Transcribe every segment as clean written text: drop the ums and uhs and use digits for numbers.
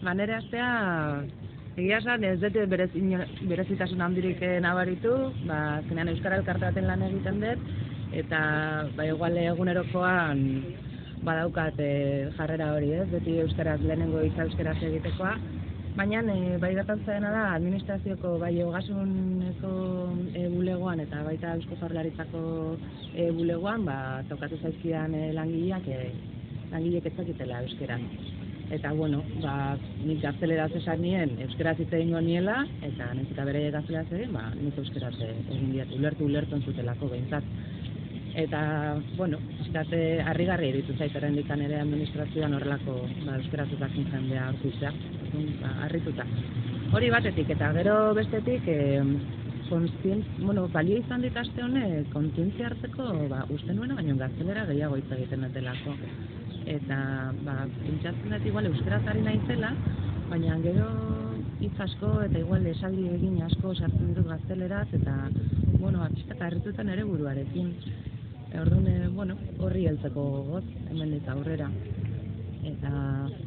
Nire astea, egia esan ez dut berezitasun handirik nabaritu, zenean Euskara Elkarte baten lan egiten dut, eta igual egunerokoan badaukat jarrera hori, beti euskaraz lehenengo hitza euskaraz egitekoa, baina bai gertatzen da administrazioko bai ogasuneko bulegoan eta baita Eusko Jaurlaritzako bulegoan tokatu zaizkidan langileek ez dakitela euskaraz. Eta nik gazteleraz esan nien euskaraz hitz egingo niela, eta nahiz eta bere gazteleraz egin, nik euskaraz egin diet, ulertu entzutelako behintzat. Eta, harrigarria iruditu zait oraindikan ere administrazioan horrelako euskaraz ezakin jendea aurkitzea, harrituta. Hori batetik, eta gero bestetik, balio izan dit aste honek kontzientzia hartzeko, uste nuena, baina gaztelera gehiago hitz egiten datelako. Eta, pentsatzen dut igual euskaraz ari naizela, baina gero hitz asko eta igual esaldi egin asko sartzen ditut gazteleraz, eta, pixka eta harritutan ere buruarekin. Orduan, horri heltzeko gogoz, hemendik aurrera. Eta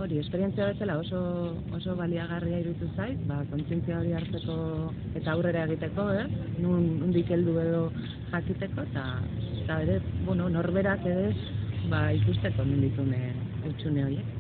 hori, esperientzia bezala oso baliagarria iruditu zait, kontzientzia hori hartzeko eta aurrera egiteko, nondik heldu edo jakiteko, eta ere, norberak ere ikusteko ninditune hutsune horiek.